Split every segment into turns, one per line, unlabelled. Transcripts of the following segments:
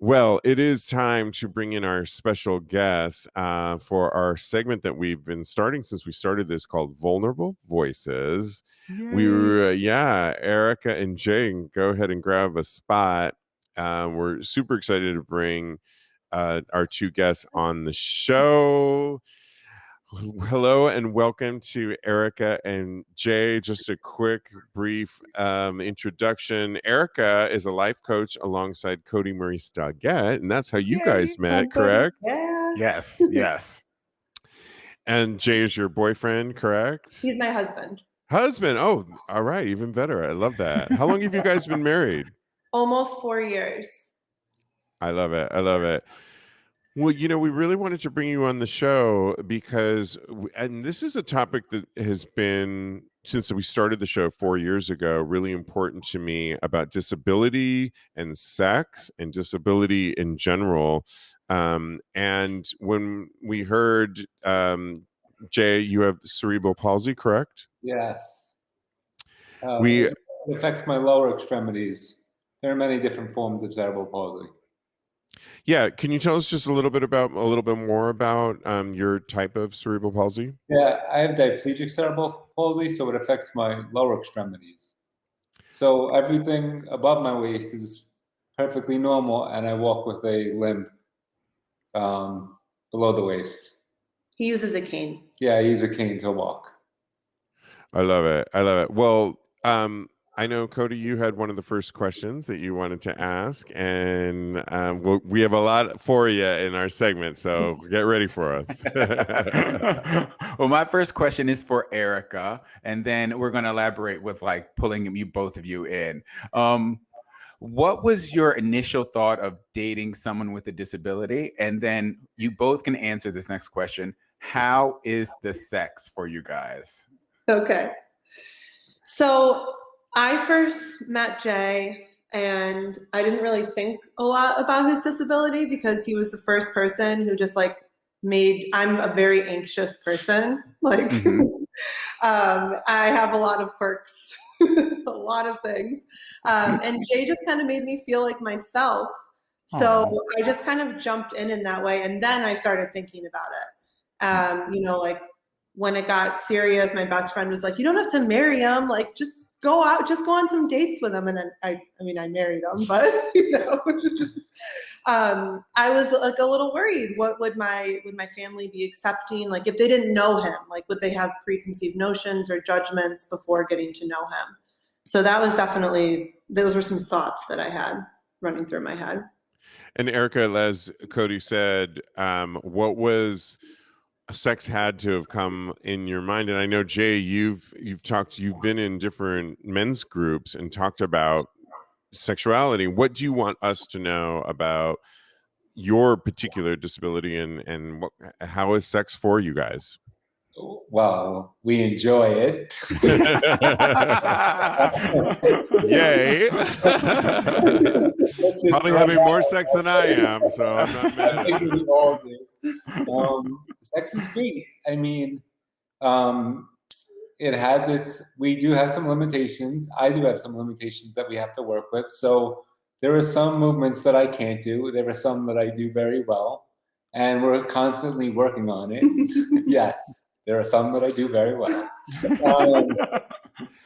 Well, it is time to bring in our special guest for our segment that we've been starting since we started this called Vulnerable Voices. We
Yay.
were, Erikka and Jay, go ahead and grab a spot. We're super excited to bring our two guests on the show. Hello and welcome to Erikka and Jay. Just a quick, brief introduction. Erikka is a life coach alongside Kodi Maurice Doggette, and that's how you guys met, correct?
Yeah.
Yes.
And Jay is your boyfriend, correct?
He's my husband.
Husband. Oh, all right. Even better. I love that. How long have you guys been married?
Almost 4 years.
I love it. Well, we really wanted to bring you on the show because, and this is a topic that has been, since we started the show 4 years ago, really important to me about disability and sex and disability in general. And when we heard, Jay, you have cerebral palsy, correct?
Yes.
We
It affects my lower extremities. There are many different forms of cerebral palsy.
Yeah, can you tell us just a little bit more about your type of cerebral palsy?
Yeah, I have diplegic cerebral palsy, so it affects my lower extremities. So everything above my waist is perfectly normal, and I walk with a limp below the waist.
He uses a cane.
Yeah, I use a cane to walk.
I love it. Well, I know, Kodi, you had one of the first questions that you wanted to ask, and we have a lot for you in our segment, so get ready for us.
Well, my first question is for Erikka, and then we're going to elaborate with pulling both of you in. What was your initial thought of dating someone with a disability? And then you both can answer this next question. How is the sex for you guys?
Okay. So I first met Jay, and I didn't really think a lot about his disability because he was the first person who just I'm a very anxious person. I have a lot of quirks, a lot of things. And Jay just kind of made me feel like myself. So I just kind of jumped in that way. And then I started thinking about it. When it got serious, my best friend was like, you don't have to marry him. Just go out, just go on some dates with him. And then I married him, but I was a little worried. What would my family be accepting? If they didn't know him, would they have preconceived notions or judgments before getting to know him? So that was those were some thoughts that I had running through my head.
And Erikka, as Kodi said, what was sex had to have come in your mind? And I know, Jay, you've been in different men's groups and talked about sexuality. What do you want us to know about your particular disability and how is sex for you guys?
Well, we enjoy it.
Yay. Probably having more sex than I am, so I'm not mad.
I think we all do. Sex is great. I mean, we do have some limitations. I do have some limitations that we have to work with. So there are some movements that I can't do. There are some that I do very well. And we're constantly working on it. Yes, there are some that I do very well.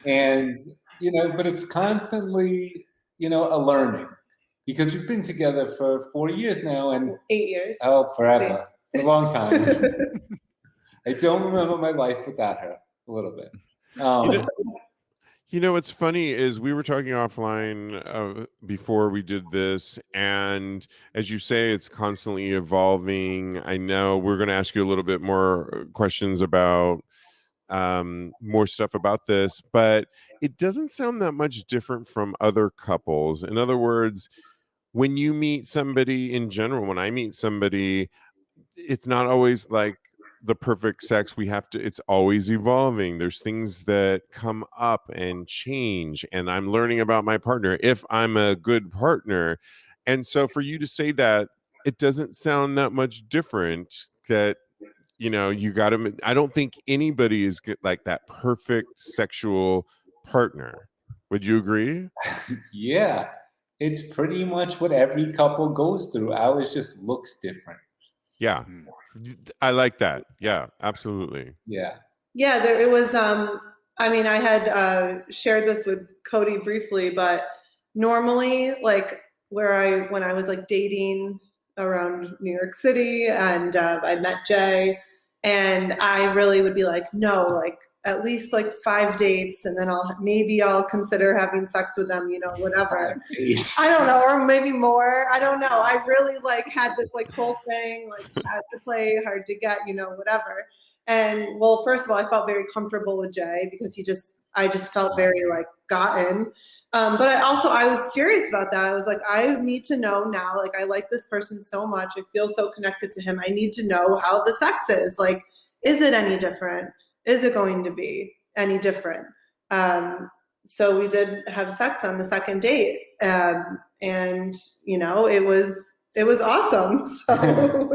But it's constantly, a learning. Because we've been together for 4 years now. And
8 years.
Oh, forever. A long time. I don't remember my life without her a little bit.
What's funny is we were talking offline before we did this, and as you say, it's constantly evolving. I know we're going to ask you a little bit more questions about more stuff about this, but it doesn't sound that much different from other couples. In other words, when you meet somebody in general, when I meet somebody, it's not always like the perfect sex. It's always evolving. There's things that come up and change, and I'm learning about my partner if I'm a good partner. And so for you to say that, it doesn't sound that much different. That you got to, I don't think anybody is like that perfect sexual partner. Would you agree?
Yeah. it's pretty much what every couple goes through. Ours just looks different.
Yeah. I like that. Yeah, absolutely.
Yeah.
Yeah, it was, I mean, I had shared this with Kodi briefly, but normally, like, when I was like dating around New York City, and I met Jay, and I really would be like, no, like at least like 5 dates, and then I'll consider having sex with them, you know, whatever. I don't know, or maybe more. I don't know. I really like had this like whole thing, like had to play hard to get, you know, whatever. And well, first of all, I felt very comfortable with Jay because I just felt very like gotten. But I was curious about that. I was like, I need to know now, like, I like this person so much. I feel so connected to him. I need to know how the sex is. Like, is it any different? Is it going to be any different? So we did have sex on the second date. And you know, it was awesome. So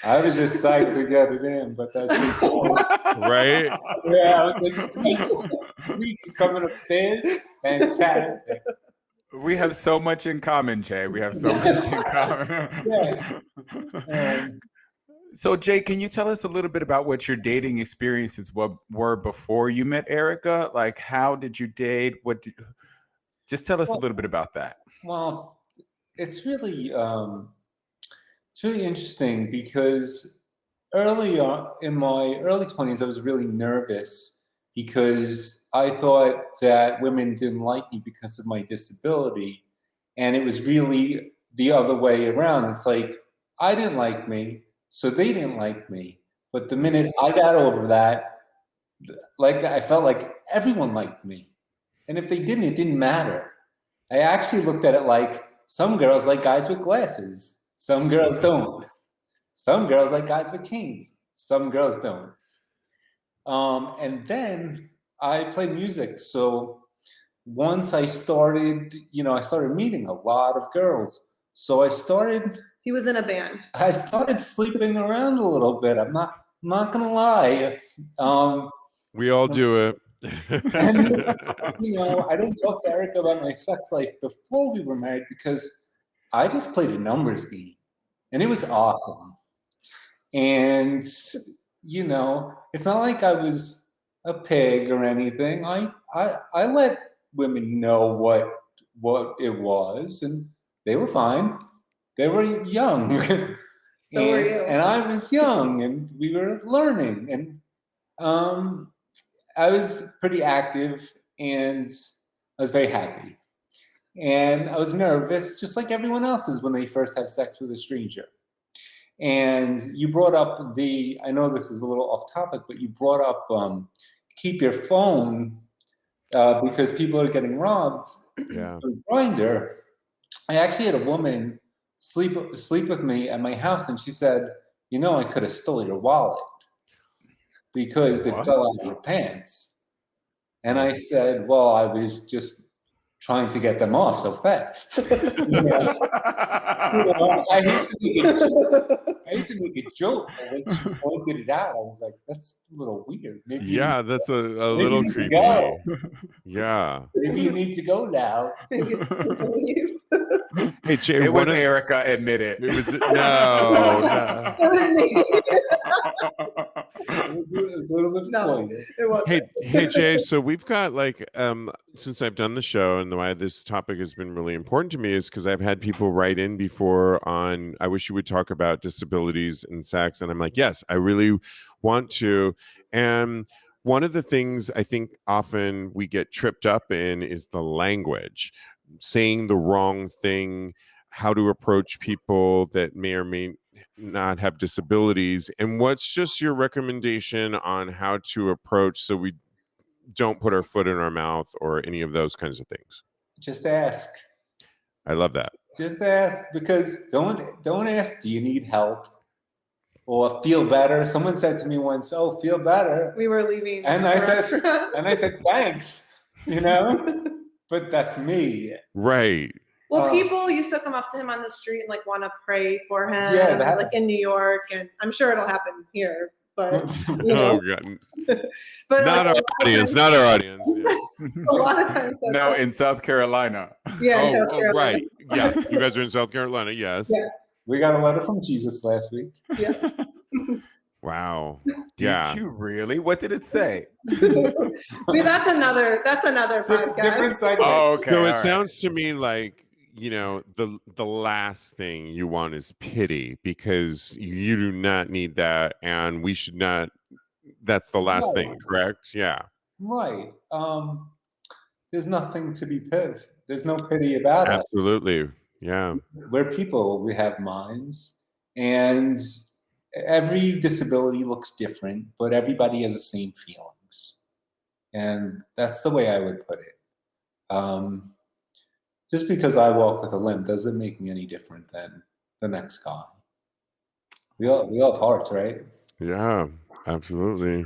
I was just psyched to get it in, but that's just
right.
Yeah, I was like, he's coming upstairs. Fantastic.
We have so much in common, Jay. We have so much in common.
Yeah.
So, Jay, can you tell us a little bit about what your dating experiences were before you met Erikka? Like, how did you date? Just tell us a little bit about that.
Well, it's really interesting because early on in my early 20s, I was really nervous because I thought that women didn't like me because of my disability. And it was really the other way around. It's like, I didn't like me, so they didn't like me. But the minute I got over that, like, I felt like everyone liked me. And if they didn't, it didn't matter. I actually looked at it like some girls like guys with glasses. Some girls don't. Some girls like guys with canes. Some girls don't. And then I play music. So once I started, I started meeting a lot of girls. So
he was in a band.
I started sleeping around a little bit. I'm not gonna lie.
We all do it.
And, I don't talk to Erikka about my sex life before we were married because I just played a numbers game, and it was awesome. And it's not like I was a pig or anything. I let women know what it was, and they were fine. They were young.
So were you.
And I was young, and we were learning, and I was pretty active, and I was very happy. And I was nervous, just like everyone else is when they first have sex with a stranger. And you brought up I know this is a little off topic, but you brought up keep your phone because people are getting robbed through Grindr. I actually had a woman sleep with me at my house, and she said, I could have stole your wallet because it fell out of your pants. And I said, well, I was just trying to get them off so fast. I hate to make a joke, but when she pointed it out, I was like, that's a little weird. Maybe
that's a little creepy. Yeah.
Maybe you need to go now.
Hey, Jay,
it was Erikka, admit it.
It was no.
It was a little bit funny.
Hey, Jay. So we've got since I've done the show and why this topic has been really important to me is because I've had people write in before on, I wish you would talk about disabilities and sex, and I'm like, yes, I really want to. And one of the things I think often we get tripped up in is the language, saying the wrong thing, how to approach people that may or may not have disabilities, and what's just your recommendation on how to approach so we don't put our foot in our mouth or any of those kinds of things?
Just ask.
I love that.
Just ask, because don't ask, do you need help or feel better? Someone said to me once, oh, feel better.
We were leaving.
And I said, thanks, but that's me.
Right.
Well, people used to come up to him on the street and want to pray for him,
yeah,
in New York, and I'm sure it'll happen here but
Oh God.
but
Not our audience. Not our audience. Yeah.
a lot of times.
No, in South Carolina.
Yeah. in South
Oh,
Carolina.
right. Yeah. You guys are in South Carolina. Yes.
Yeah.
We got a letter from Jesus last week.
Yeah.
Wow.
Did
Yeah.
you really? What did it say?
That's another podcast.
Different segment.
Oh, okay.
So
all
it
right.
sounds to me like, the last thing you want is pity, because you do not need that, and we should not. That's the last thing, correct? Yeah.
Right. There's nothing to be pity. There's no pity about it.
Absolutely. Yeah.
We're people. We have minds, and every disability looks different, but everybody has the same feelings, and that's the way I would put it. Just because I walk with a limp doesn't make me any different than the next guy. We all have hearts, right?
Yeah. Absolutely.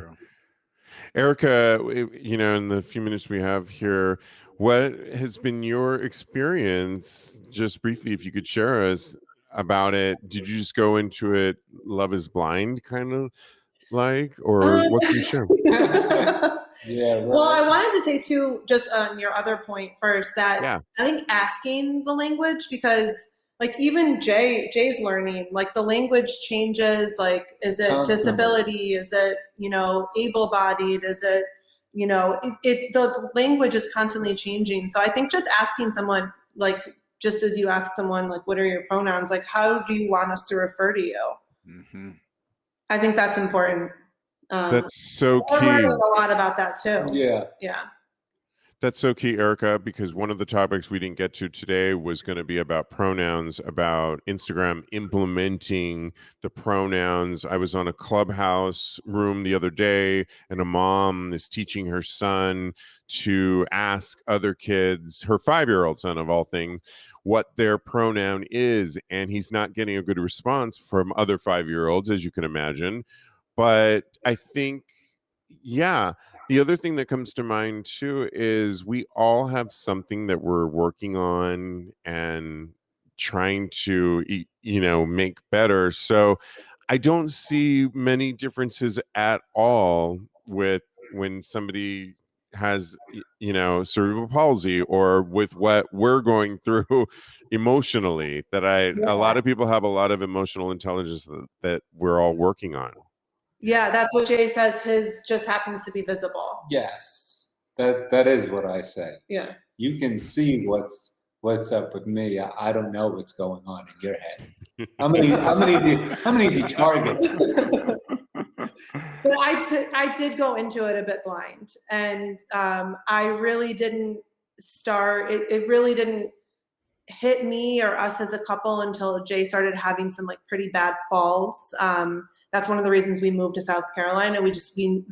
Erikka, in the few minutes we have here, what has been your experience, just briefly, if you could share us about it? Did you just go into it love is blind kind of like, or what can you share?
Yeah. Right.
Well, I wanted to say too, just on your other point first, that
Yeah.
I think asking the language, because like even Jay's learning, like the language changes. Like, is it
Constantly.
disability? Is it, able-bodied? Is it, the language is constantly changing. So I think just asking someone, like, just as you ask someone, like, what are your pronouns? Like, how do you want us to refer to you?
Mm-hmm.
I think that's important.
That's so
We're
key.
learning a lot about that too.
Yeah.
Yeah.
That's so key, Erikka, because one of the topics we didn't get to today was going to be about pronouns, about Instagram implementing the pronouns. I was on a Clubhouse room the other day, and a mom is teaching her son to ask other kids, her 5-year-old son of all things, what their pronoun is. And he's not getting a good response from other 5-year-olds, as you can imagine. But I think, yeah, the other thing that comes to mind too is we all have something that we're working on and trying to, make better. So I don't see many differences at all with when somebody has, cerebral palsy, or with what we're going through emotionally, a lot of people have a lot of emotional intelligence that we're all working on.
Yeah, that's what Jay says. His just happens to be visible.
Yes. That is what I say.
Yeah.
You can see what's up with me. I don't know what's going on in your head. I'm an easy target.
But I did go into it a bit blind, and I really didn't start. It really didn't hit me or us as a couple until Jay started having some like pretty bad falls. That's one of the reasons we moved to South Carolina. We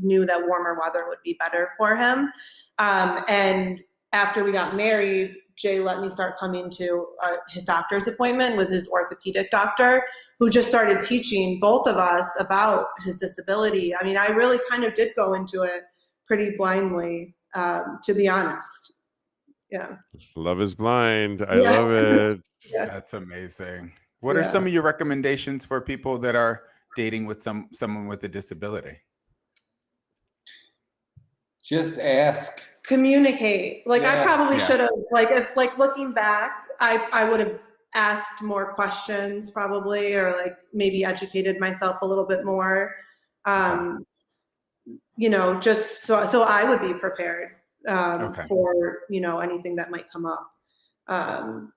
knew that warmer weather would be better for him. And after we got married, Jay let me start coming to his doctor's appointment with his orthopedic doctor, who just started teaching both of us about his disability. I mean, I really kind of did go into it pretty blindly, to be honest. Yeah.
Love is blind. I love it.
Yeah.
That's amazing. What are some of your recommendations for people that are dating with someone with a disability?
Just ask.
Communicate. Like, I probably should have, like looking back, I would have asked more questions probably, or like maybe educated myself a little bit more, just so I would be prepared for, anything that might come up. And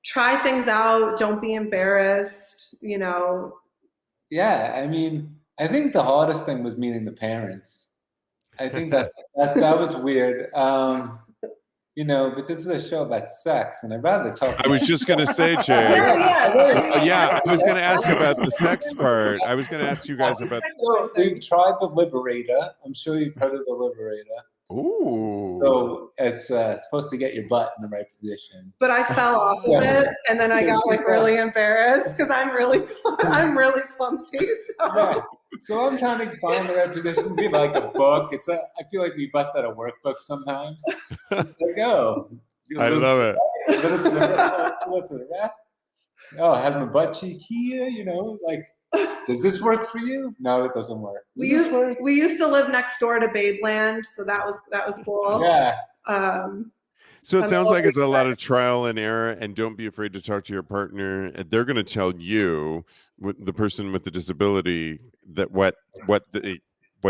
try things out. Don't be embarrassed,
Yeah, I mean, I think the hardest thing was meeting the parents. I think that was weird. But this is a show about sex, and I'd rather talk about
I was just going to say, Jay. I was going to ask about the sex part. I was going to ask you guys about.
So we've tried the Liberator. I'm sure you've heard of the Liberator.
Ooh.
So it's supposed to get your butt in the right position.
But I fell off of it, and then I got really embarrassed because I'm really clumsy. So.
Right. So I'm trying to find the right position. We have like a book. I feel like we bust out a workbook sometimes. It's like,
I love it.
Little to the left. Oh, I have my butt cheek here, you know, like, does this work for you? No, it doesn't work.
We used to live next door to Babeland, so that was cool.
Yeah.
So it sounds like it's a lot of trial and error, and don't be afraid to talk to your partner. They're going to tell you, the person with the disability, that what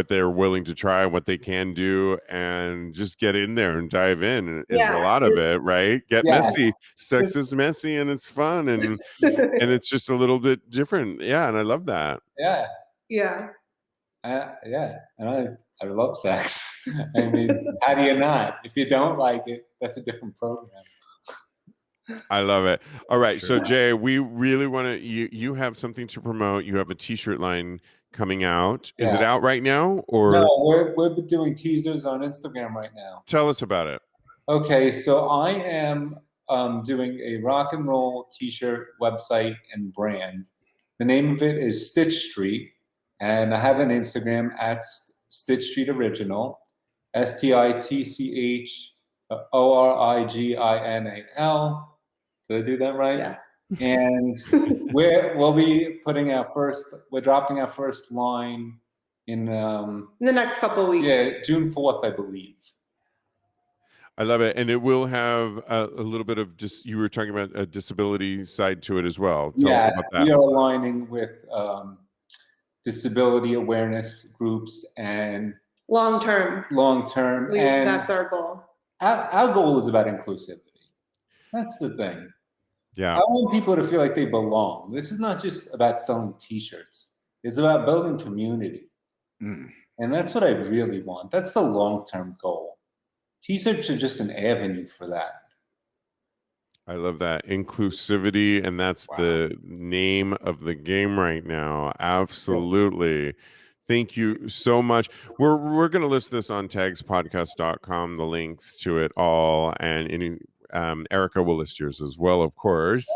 they're willing to try, what they can do, and just get in there and dive in is a lot of it, right? Get messy. Sex is messy and it's fun, and it's just a little bit different. Yeah, and I love that.
Yeah.
Yeah.
And I love sex. I mean, how do you not? If you don't like it, that's a different program.
I love it. All right, so Jay, we really want to. You have something to promote. You have a T-shirt line coming out. Is it out right now, or
no? We're doing teasers on Instagram right now.
Tell us about it.
Okay, so I am doing a rock and roll T-shirt website and brand. The name of it is Stitch Street. And I have an Instagram at Stitch Street Original, STITCHORIGINAL. Did I do that right?
Yeah.
And we'll be we're dropping our first line in
the next couple of weeks.
Yeah, June 4th, I believe.
I love it. And it will have a little bit of you were talking about a disability side to it as well. Tell us about that.
We are aligning with disability awareness groups and long term. And
that's our goal.
Our goal is about inclusivity. That's the thing.
Yeah.
I want people to feel like they belong. This is not just about selling T-shirts. It's about building community. And that's what I really want. That's the long-term goal. T-shirts are just an avenue for that.
I love that. Inclusivity, and that's the name of the game right now. Absolutely. Thank you so much. We're going to list this on tagspodcast.com, the links to it all, and Erikka will list yours as well, of course.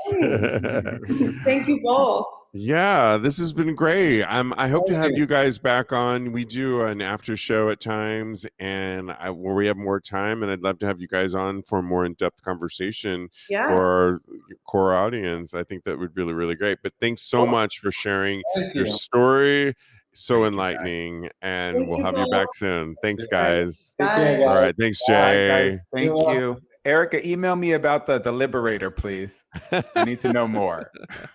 Thank you both.
Yeah, this has been great. I hope to have you guys back on. We do an after show at times, and where we have more time, and I'd love to have you guys on for a more in-depth conversation for our core audience. I think that would be really, really great. But thanks so much for sharing your story. So enlightening, and we'll have you back soon. Thanks, guys.
Bye.
All right, thanks, Jay.
Bye, guys. Thank you. Erikka, email me about the Liberator, please. I need to know more.